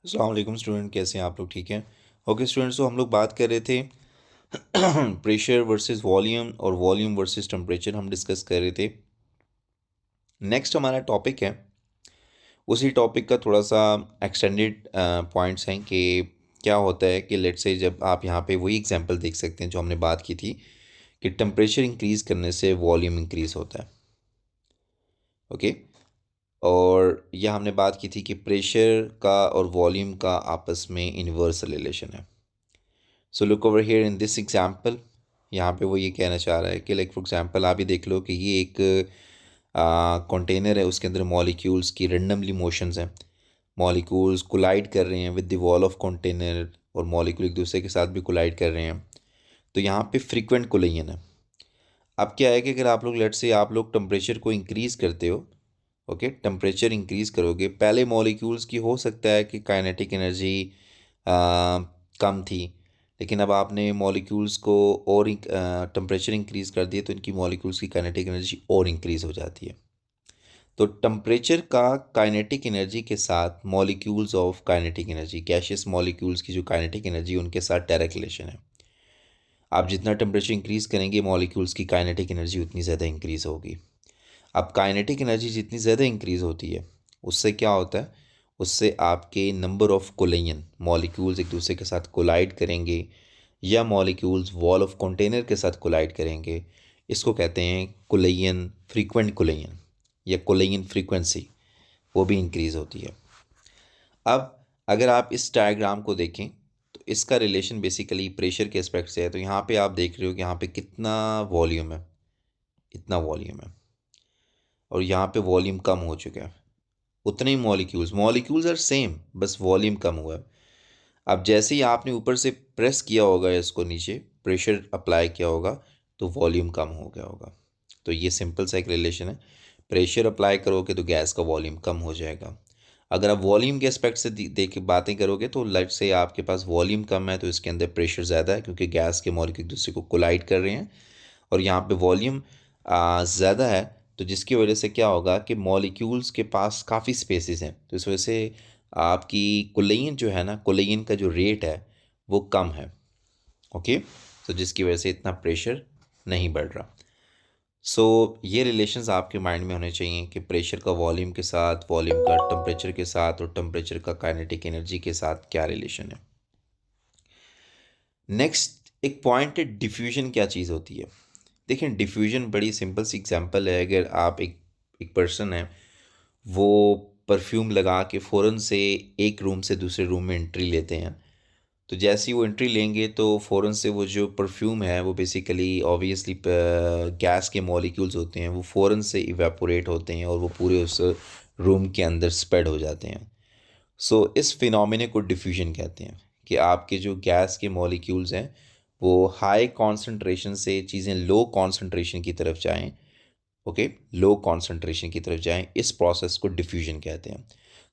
अस्सलाम वालेकुम स्टूडेंट, कैसे हैं आप लोग? ठीक हैं? ओके स्टूडेंट्स, तो हम लोग बात कर रहे थे प्रेशर वर्सेस वॉल्यूम और वॉल्यूम वर्सेस टेम्परेचर हम डिस्कस कर रहे थे। नेक्स्ट हमारा टॉपिक है, उसी टॉपिक का थोड़ा सा एक्सटेंडेड पॉइंट्स हैं कि क्या होता है कि लेट्स से जब आप यहाँ पे वही एग्जांपल देख सकते हैं जो हमने बात की थी कि टेम्परेचर इंक्रीज़ करने से वॉल्यूम इंक्रीज़ होता है। ओके, और यह हमने बात की थी कि प्रेशर का और वॉल्यूम का आपस में इन्वर्स रिलेशन है। So look over here in this example. यहाँ पे वो ये कहना चाह रहा है कि लाइक फॉर एग्जांपल आप ही देख लो कि ये एक कंटेनर है, उसके अंदर मॉलिक्यूल्स की रेंडमली मोशंस हैं। मॉलिक्यूल्स कोलाइड कर रहे हैं with the wall of container, और मॉलिक्यूल एक दूसरे के साथ भी कोलाइड कर रहे हैं। तो यहाँ पे फ्रीक्वेंट कोलिजन है। अब क्या है कि अगर आप लोग लेट्स से आप लोग टेम्परेचर को इंक्रीज़ करते हो, ओके, टेम्परेचर इंक्रीज़ करोगे, पहले मॉलिक्यूल्स की हो सकता है कि काइनेटिक एनर्जी कम थी, लेकिन अब आपने मॉलिक्यूल्स को और टेम्परेचर इंक्रीज़ कर दिया तो इनकी मॉलिक्यूल्स की काइनेटिक एनर्जी और इंक्रीज़ हो जाती है। तो टेम्परेचर का काइनेटिक एनर्जी के साथ molecules of kinetic energy, gaseous molecules की जो काइनेटिक एनर्जी उनके साथ डायरेक्ट रिलेशन है। आप जितना टेम्परेचर इंक्रीज़ करेंगे मॉलिक्यूल्स की काइनेटिक एनर्जी उतनी ज़्यादा इंक्रीज़ होगी। अब काइनेटिक एनर्जी जितनी ज़्यादा इंक्रीज़ होती है, उससे क्या होता है, उससे आपके नंबर ऑफ कोलिजन, मॉलिक्यूल्स एक दूसरे के साथ कोलाइड करेंगे या मॉलिक्यूल्स वॉल ऑफ कंटेनर के साथ कोलाइड करेंगे, इसको कहते हैं कोलिजन, फ्रीक्वेंट कोलिजन या कोलिजन फ्रीक्वेंसी, वो भी इंक्रीज़ होती है। अब अगर आप इस डायग्राम को देखें तो इसका रिलेशन बेसिकली प्रेशर के एस्पेक्ट से है। तो यहाँ पे आप देख रहे हो कि यहाँ पे कितना वॉल्यूम है, इतना वॉल्यूम है, और यहाँ पे वॉल्यूम कम हो चुका है। उतने ही मॉलिक्यूल्स मॉलिक्यूल्स आर सेम, बस वॉल्यूम कम हुआ है। अब जैसे ही आपने ऊपर से प्रेस किया होगा इसको नीचे, प्रेशर अप्लाई किया होगा, तो वॉल्यूम कम हो गया होगा। तो ये सिंपल सा एक रिलेशन है। प्रेशर अप्लाई करोगे तो गैस का वॉल्यूम कम हो जाएगा। अगर आप वॉल्यूम के एस्पेक्ट से देख बातें करोगे तो लेट से आपके पास वॉल्यूम कम है तो इसके अंदर प्रेशर ज़्यादा है, क्योंकि गैस के मॉलिक्यूल एक दूसरे को कोलाइड कर रहे हैं, और यहाँ पे वॉल्यूम ज़्यादा है। तो जिसकी वजह से क्या होगा कि मॉलिक्यूल्स के पास काफ़ी स्पेसेस हैं, तो इस वजह से आपकी कोलेन जो है ना, कोलेन का जो रेट है वो कम है। ओके, तो जिसकी वजह से इतना प्रेशर नहीं बढ़ रहा। सो ये रिलेशंस आपके माइंड में होने चाहिए कि प्रेशर का वॉल्यूम के साथ, वॉल्यूम का टेम्परेचर के साथ, और टेम्परेचर का काइनेटिक एनर्जी के साथ क्या रिलेशन है। नेक्स्ट एक पॉइंट है, डिफ्यूजन क्या चीज़ होती है। देखें, डिफ्यूजन बड़ी सिंपल सी एग्जांपल है। अगर आप एक पर्सन है, वो परफ्यूम लगा के फ़ौरन से एक रूम से दूसरे रूम में एंट्री लेते हैं, तो जैसे ही वो एंट्री लेंगे तो फ़ौरन से वो जो परफ्यूम है वो बेसिकली ऑब्वियसली गैस के मॉलिक्यूल्स होते हैं, वो फ़ौरन से इवेपोरेट होते हैं और वो पूरे उस रूम के अंदर स्प्रेड हो जाते हैं। सो इस फिनोमिने को डिफ्यूजन कहते हैं कि आपके जो गैस के मॉलिक्यूल्स हैं वो हाई कॉन्सेंट्रेशन से चीज़ें लो कॉन्सेंट्रेशन की तरफ जाएं। ओके, लो कॉन्सेंट्रेशन की तरफ जाएं, इस प्रोसेस को डिफ्यूजन कहते हैं।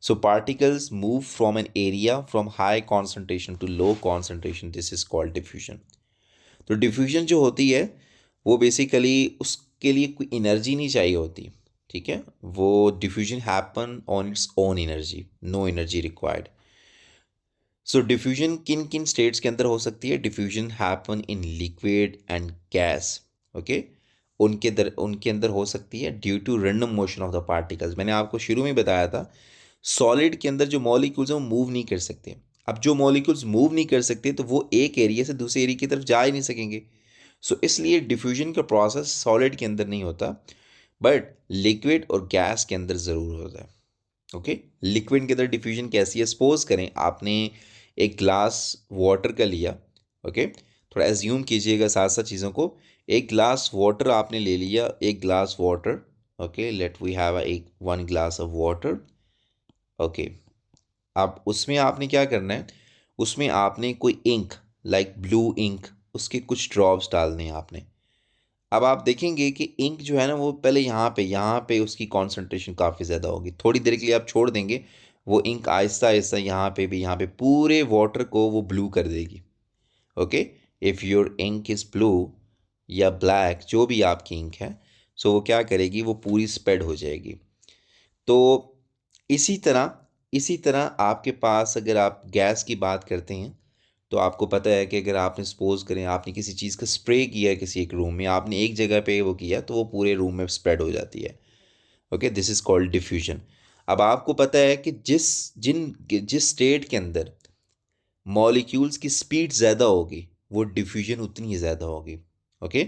So particles move from an area from high concentration to low concentration, this is called diffusion. तो डिफ्यूजन जो होती है वो बेसिकली उसके लिए कोई एनर्जी नहीं चाहिए होती, ठीक है, वो diffusion happen on its own energy, no energy required. So diffusion किन किन स्टेट्स के अंदर हो सकती है? Diffusion happen in liquid and gas. Okay, उनके अंदर हो सकती है due to random motion of the particles. मैंने आपको शुरू में बताया था, सॉलिड के अंदर जो मॉलिक्यूल्स हैं वो मूव नहीं कर सकते। अब जो मॉलिक्यूल्स मूव नहीं कर सकते तो वो एक एरिया से दूसरे एरिया की तरफ जा ही नहीं सकेंगे। सो इसलिए डिफ्यूजन का प्रोसेस सॉलिड के अंदर नहीं होता, बट लिक्विड और गैस के अंदर ज़रूर होता है। ओके, लिक्विड के अंदर डिफ्यूजन कैसी है? सपोज करें आपने एक ग्लास वाटर का लिया। ओके, थोड़ा एज्यूम कीजिएगा साथ साथ चीज़ों को। एक ग्लास वाटर आपने ले लिया, एक glass water. Okay, let we have एक one glass of water. Okay, अब उसमें आपने क्या करना है, उसमें आपने कोई इंक, लाइक ब्लू इंक, उसके कुछ ड्रॉप्स डालने हैं आपने। अब आप देखेंगे कि इंक जो है ना वो पहले यहाँ पे उसकी कॉन्सेंट्रेशन काफ़ी ज़्यादा होगी। थोड़ी देर के लिए आप छोड़ देंगे, वो इंक आहिस्ता आहिस्ता यहाँ पे भी, यहाँ पे पूरे वाटर को वो ब्लू कर देगी। Okay, if your ink is blue या ब्लैक, जो भी आपकी इंक है, सो वो क्या करेगी, वो पूरी स्प्रेड हो जाएगी। तो इसी तरह इसी तरह आपके पास अगर आप गैस की बात करते हैं तो आपको पता है कि अगर आपने सपोज़ करें आपने किसी चीज़ का स्प्रे किया है किसी एक रूम में, आपने एक जगह पे वो किया तो वो पूरे रूम में स्प्रेड हो जाती है। Okay, this is called diffusion. अब आपको पता है कि जिस स्टेट के अंदर मॉलिक्यूल्स की स्पीड ज़्यादा होगी वो डिफ्यूजन उतनी ही ज़्यादा होगी। ओके,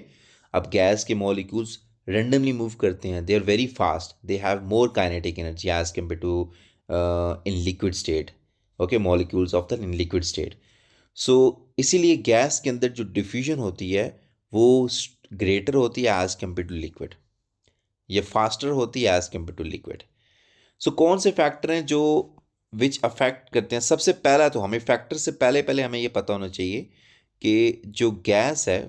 अब गैस के मॉलिक्यूल्स रेंडमली मूव करते हैं, they are very fast, they have more kinetic energy as compare to in liquid state. Okay, molecules of the in liquid state. So इसीलिए गैस के अंदर जो डिफ्यूजन होती है वो ग्रेटर होती है एज कम्पेयर टू लिक्विड, ये फास्टर होती है एज कम्पेयर टू लिक्विड। सो कौन से फैक्टर हैं जो विच अफेक्ट करते हैं? सबसे पहला तो हमें फैक्टर से पहले पहले हमें ये पता होना चाहिए कि जो गैस है,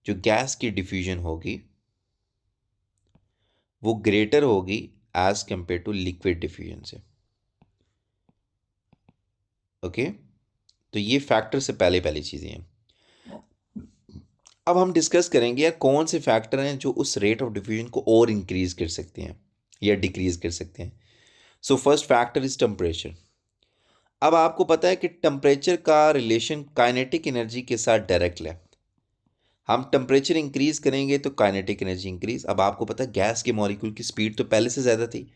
जो गैस की डिफ्यूजन होगी वो ग्रेटर होगी as compare to liquid diffusion से। ओके, तो ये फैक्टर से पहले पहली चीज़ें हैं। अब हम डिस्कस करेंगे यार कौन से फैक्टर हैं जो उस रेट ऑफ डिफ्यूजन को और इंक्रीज कर सकते हैं या डिक्रीज कर सकते हैं। So first factor is temperature. अब आपको पता है कि टेम्परेचर का रिलेशन काइनेटिक एनर्जी के साथ डायरेक्ट है। हम टेम्परेचर इंक्रीज करेंगे तो काइनेटिक एनर्जी इंक्रीज। अब आपको पता है गैस के मॉलिक्यूल की स्पीड तो पहले से ज़्यादा थी।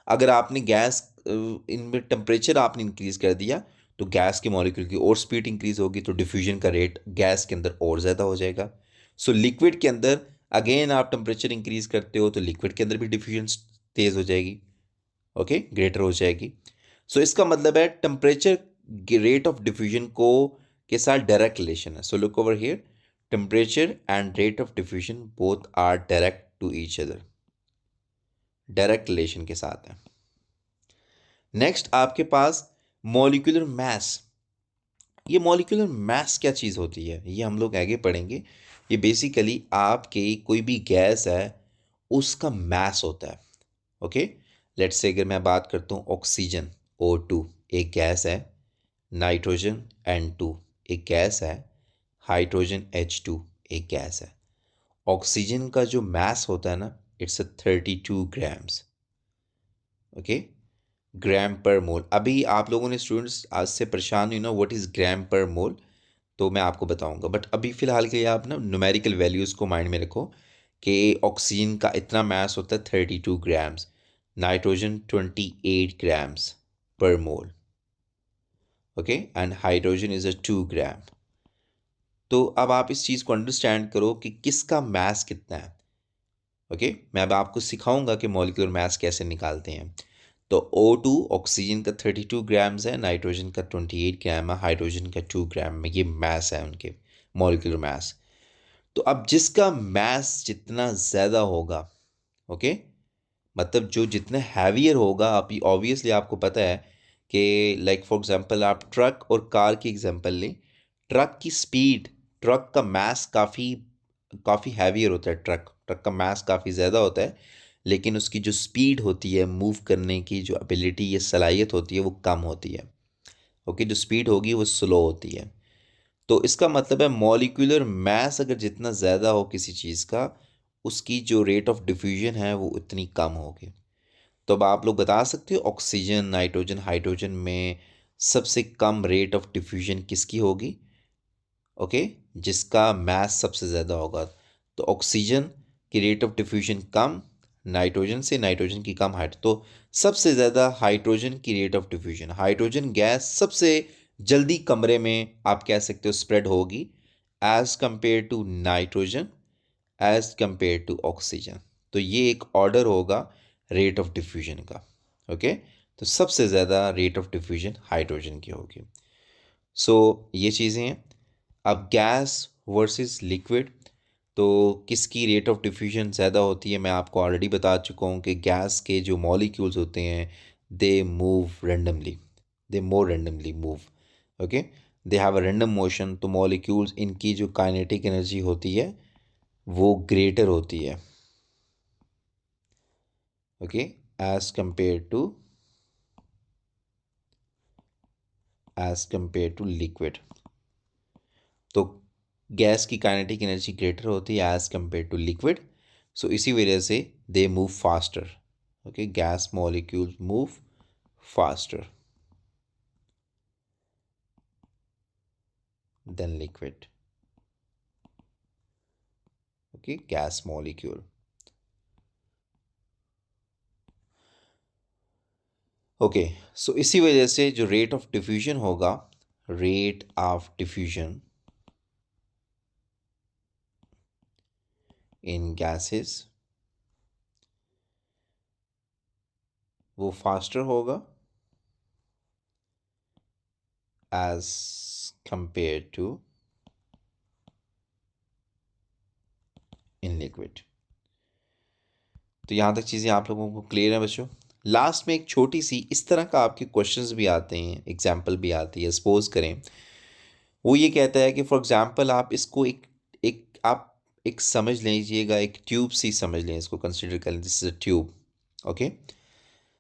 अगर आपने गैस इनमें टेम्परेचर आपने इंक्रीज कर दिया तो गैस के मॉलिक्यूल की और स्पीड इंक्रीज होगी, तो डिफ्यूजन का रेट गैस के अंदर और ज़्यादा हो जाएगा। सो लिक्विड के अंदर अगेन आप टेम्परेचर इंक्रीज करते हो तो लिक्विड के अंदर भी डिफ्यूजन तेज़ हो जाएगी। ओके, ग्रेटर हो जाएगी। सो इसका मतलब है टेम्परेचर रेट ऑफ डिफ्यूजन को के साथ डायरेक्ट रिलेशन है। So look over here, temperature and rate of diffusion both are direct to each other, direct relation के साथ है। नेक्स्ट आपके पास मॉलिक्यूलर मैस। ये मॉलिक्यूलर मैस क्या चीज़ होती है ये हम लोग आगे पढ़ेंगे। ये बेसिकली आपके कोई भी गैस है उसका मैस होता है। ओके, लेट्स से अगर मैं बात करता हूँ ऑक्सीजन O2 एक गैस है, नाइट्रोजन N2 एक गैस है, हाइड्रोजन H2 एक गैस है। ऑक्सीजन का जो मैस होता है ना, इट्स 32 ग्राम्स। ओके, ग्राम पर मोल। अभी आप लोगों ने स्टूडेंट्स आज से परेशान हुई ना व्हाट इज़ ग्राम पर मोल, तो मैं आपको बताऊंगा, बट अभी फ़िलहाल के लिए आप ना न्यूमेरिकल वैल्यूज़ को माइंड में रखो कि ऑक्सीजन का इतना मास होता है 32 ग्राम्स, नाइट्रोजन 28 ग्राम्स पर मोल। ओके, एंड हाइड्रोजन इज़ 2 ग्राम। तो अब आप इस चीज़ को अंडरस्टैंड करो कि किसका मास कितना है। ओके, मैं अब आपको सिखाऊंगा कि मॉलिक्यूलर मास कैसे निकालते हैं। तो O2 ऑक्सीजन का 32 ग्राम्स है, नाइट्रोजन का 28 ग्राम है, हाइड्रोजन का 2 ग्राम में, ये मास है उनके मॉलिक्यूलर मास। तो अब जिसका मास जितना ज़्यादा होगा, ओके, मतलब जो जितना हैवियर होगा, आप ऑब्वियसली आपको पता है कि लाइक फॉर एग्जांपल आप ट्रक और कार की एग्जांपल लें। ट्रक की स्पीड, ट्रक का मास काफ़ी काफ़ी हैवियर होता है, ट्रक का मास काफ़ी ज़्यादा होता है, लेकिन उसकी जो स्पीड होती है मूव करने की जो एबिलिटी या सलाहियत होती है वो कम होती है। ओके, जो स्पीड होगी वो स्लो होती है। तो इसका मतलब है मॉलिक्यूलर मास अगर जितना ज़्यादा हो किसी चीज़ का, उसकी जो रेट ऑफ डिफ्यूजन है वो उतनी कम होगी। तो अब आप लोग बता सकते हो ऑक्सीजन, नाइट्रोजन, हाइड्रोजन में सबसे कम रेट ऑफ डिफ्यूजन किसकी होगी? ओके, जिसका मास सबसे ज़्यादा होगा। तो ऑक्सीजन की rate of diffusion come nitrogen से, नाइट्रोजन की कम हाइट, तो सबसे ज़्यादा हाइड्रोजन की rate of diffusion, hydrogen gas सबसे जल्दी कमरे में आप कह सकते हो स्प्रेड होगी as compare to nitrogen, as compare to oxygen. तो ये एक ऑर्डर होगा रेट ऑफ डिफ्यूजन का। ओके, तो सबसे ज़्यादा रेट ऑफ डिफ्यूजन हाइड्रोजन की होगी। सो ये चीज़ें हैं। अब गैस वर्सेस लिक्विड, तो किसकी रेट ऑफ डिफ्यूजन ज़्यादा होती है मैं आपको ऑलरेडी बता चुका हूँ कि गैस के जो मॉलिक्यूल्स होते हैं they move randomly, they more randomly move. Okay, they have a random motion, तो मॉलिक्यूल्स इनकी जो काइनेटिक एनर्जी होती है वो ग्रेटर होती है। Okay, as compare to liquid, तो गैस की काइनेटिक एनर्जी ग्रेटर होती है as compare to liquid. So इसी वजह से they move faster. Okay, gas molecules move faster than liquid. Okay, gas molecule. Okay so इसी वजह से जो रेट ऑफ डिफ्यूजन होगा, rate of diffusion in gases वो फास्टर होगा as compare to in liquid. तो यहाँ तक चीज़ें आप लोगों को क्लियर है बच्चों। लास्ट में एक छोटी सी इस तरह का आपके क्वेश्चंस भी आते हैं, एग्जाम्पल भी आती है। सपोज करें वो ये कहता है कि फॉर एग्जाम्पल आप इसको एक समझ लीजिएगा, एक ट्यूब सी समझ लें, इसको कंसिडर कर लें, this is a tube. Okay,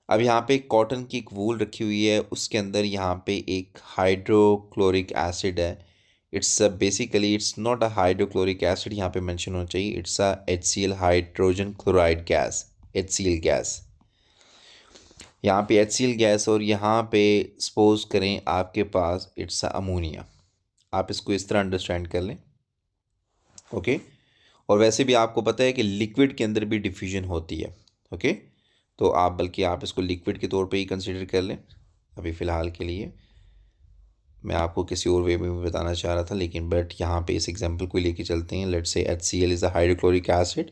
अब यहाँ पे कॉटन की एक वूल रखी हुई है, उसके अंदर यहाँ पे एक हाइड्रोक्लोरिक एसिड है। It's basically it's not a hydrochloric acid, यहाँ पे मेंशन होना चाहिए, it's a HCl hydrogen chloride gas, HCl gas. यहाँ पे HCl गैस और यहाँ पे सपोज करें आपके पास इट्स अ अमोनिया। आप इसको इस तरह अंडरस्टैंड कर लें। ओके, और वैसे भी आपको पता है कि लिक्विड के अंदर भी डिफ्यूजन होती है। ओके, तो आप बल्कि आप इसको लिक्विड के तौर पे ही कंसिडर कर लें अभी फ़िलहाल के लिए। मैं आपको किसी और वे में भी बताना चाह रहा था, लेकिन बट यहाँ पे इस एग्जांपल को लेके चलते हैं। Let's say HCl is a hydrochloric acid,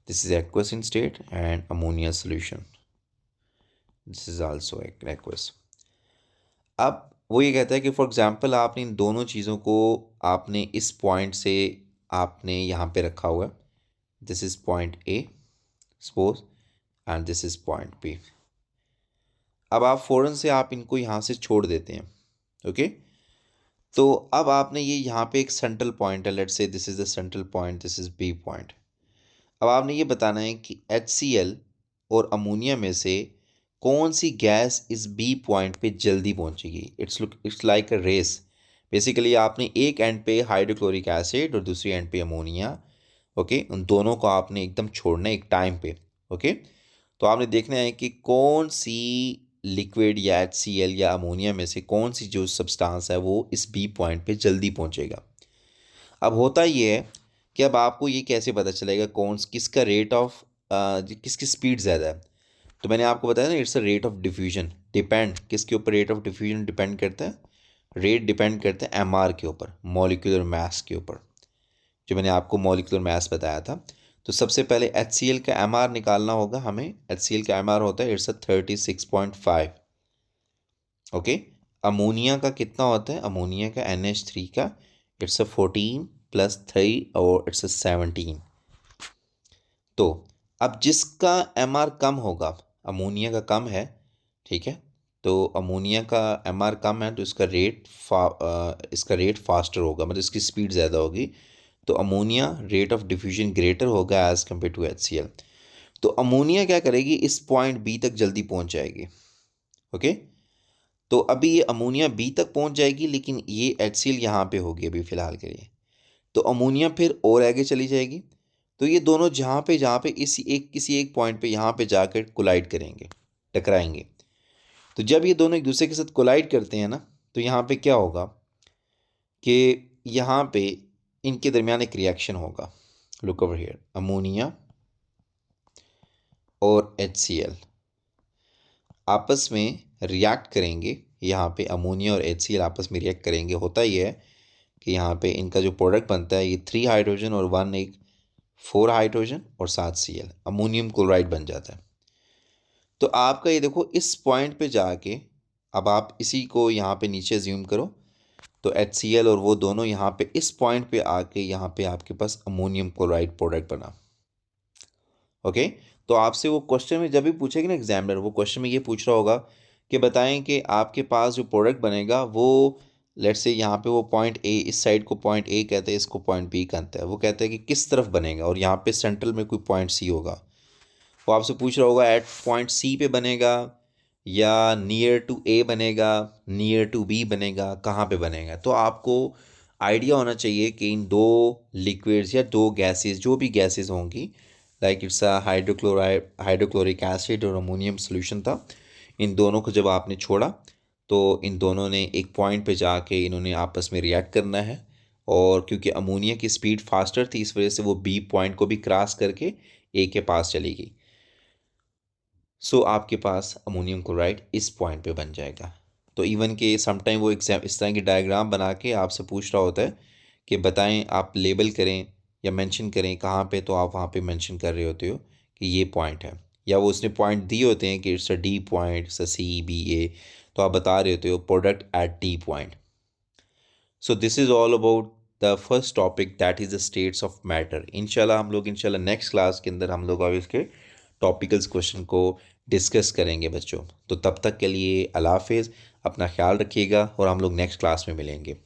this is aqueous in state and ammonia solution, this is also aqueous. अब वो ये कहता है कि फॉर एग्जांपल आपने इन दोनों चीज़ों को आपने इस पॉइंट से आपने यहाँ पे रखा हुआ है, this is point A suppose and this is point B। अब आप फ़ौरन से आप इनको यहाँ से छोड़ देते हैं। ओके, तो अब आपने ये यहाँ पे एक सेंट्रल पॉइंट है, let's say this is the central point, this is B point. अब आपने ये बताना है कि HCl और अमोनिया में से कौन सी गैस इस B पॉइंट पे जल्दी पहुंचेगी। It's like a race. Basically आपने एक एंड पे हाइड्रोक्लोरिक एसिड और दूसरी एंड पे अमोनिया, ओके, उन दोनों को आपने एकदम छोड़ना है एक टाइम पे। ओके, तो आपने देखना है कि कौन सी लिक्विड या HCl या अमोनिया में से कौन सी जो सब्सटेंस है वो इस B पॉइंट पे जल्दी पहुंचेगा। अब होता ये है कि अब आपको ये कैसे पता चलेगा कौन किसका रेट ऑफ किसकी स्पीड ज़्यादा है। तो मैंने आपको बताया ना, it's a rate of diffusion. Depend किसके ऊपर रेट ऑफ डिफ्यूजन डिपेंड करता है, रेट डिपेंड करता है MR के ऊपर, मॉलिक्यूलर मास के ऊपर, जो मैंने आपको मॉलिक्यूलर मास बताया था। तो सबसे पहले HCl का MR निकालना होगा हमें। HCl का MR होता है इट्स अ 36.5। ओके, अमोनिया का कितना होता है, अमोनिया का NH3 का इट्स अ 14 + 3 और इट्स अ 17। तो अब जिसका MR कम होगा, अमोनिया का कम है, ठीक है, तो अमोनिया का MR कम है तो इसका रेट फास्टर होगा, मतलब इसकी स्पीड ज़्यादा होगी। तो ammonia rate of diffusion greater होगा एज़ कम्पेयर टू HCl। तो अमोनिया क्या करेगी, इस पॉइंट B तक जल्दी पहुंच जाएगी। ओके, तो अभी ये अमोनिया B तक पहुंच जाएगी, लेकिन ये HCl यहाँ पे होगी अभी फ़िलहाल के लिए। तो अमोनिया फिर और आगे चली जाएगी। तो ये दोनों जहाँ पे किसी एक पॉइंट पे यहाँ पे जाकर कोलाइड करेंगे, टकराएंगे। तो जब ये दोनों एक दूसरे के साथ कोलाइड करते हैं ना, तो यहाँ पे क्या होगा कि यहाँ पे इनके दरमियान एक रिएक्शन होगा। लुक ओवर हियर, अमोनिया और HCl आपस में रिएक्ट करेंगे। यहाँ पे अमोनिया और HCl आपस में रिएक्ट करेंगे। होता ये है कि यहाँ पे इनका जो प्रोडक्ट बनता है, ये 3 हाइड्रोजन और 4 हाइड्रोजन और 7 Cl, अमोनियम क्लोराइड बन जाता है। तो आपका ये देखो इस पॉइंट पे जाके, अब आप इसी को यहाँ पे नीचे ज्यूम करो, तो HCl और वो दोनों यहाँ पे इस पॉइंट पे आके यहाँ पे आपके पास अमोनियम क्लोराइड प्रोडक्ट बना। ओके, तो आपसे वो क्वेश्चन में जब भी पूछेगी ना एग्जामिनर, वो क्वेश्चन में ये पूछ रहा होगा कि बताएं कि आपके पास जो प्रोडक्ट बनेगा वो, लेट्स से यहाँ पे वो पॉइंट A, इस साइड को पॉइंट A कहते हैं, इसको पॉइंट B कहते हैं। वो कहते हैं कि किस तरफ बनेगा, और यहाँ पे सेंट्रल में कोई पॉइंट C होगा। वो आपसे पूछ रहा होगा एट पॉइंट C पे बनेगा या नियर टू A बनेगा, नियर टू B बनेगा, कहाँ पे बनेगा। तो आपको आइडिया होना चाहिए कि इन दो लिक्विड्स या दो गैसेस, जो भी गैसेस होंगी, like it's a hydrochloric acid और अमोनियम सोल्यूशन था, इन दोनों को जब आपने छोड़ा तो इन दोनों ने एक पॉइंट पे जाके इन्होंने आपस में रिएक्ट करना है, और क्योंकि अमोनिया की स्पीड फास्टर थी इस वजह से वो बी पॉइंट को भी क्रॉस करके ए के पास चली गई। सो आपके पास अमोनियम क्लोराइड इस पॉइंट पे बन जाएगा। तो इवन के समटाइम वो एग्जाम इस तरह की डायग्राम बना के आपसे पूछ रहा होता है कि बताएं, आप लेबल करें या मेंशन करें कहाँ पे, तो आप वहाँ पे मेंशन कर रहे होते हो कि ये पॉइंट है, या वो उसने पॉइंट दिए होते हैं कि it's a D point, it's a C B A, तो आप बता रहे होते हो product at D point. So this is all about the first topic that is the states of matter. इंशाल्लाह हम लोग इंशाल्लाह नेक्स्ट क्लास के अंदर हम लोग अब इसके टॉपिकल्स क्वेश्चन को डिस्कस करेंगे बच्चों। तो तब तक के लिए अल्लाह हाफिज़, अपना ख्याल रखिएगा और हम लोग नेक्स्ट क्लास में मिलेंगे।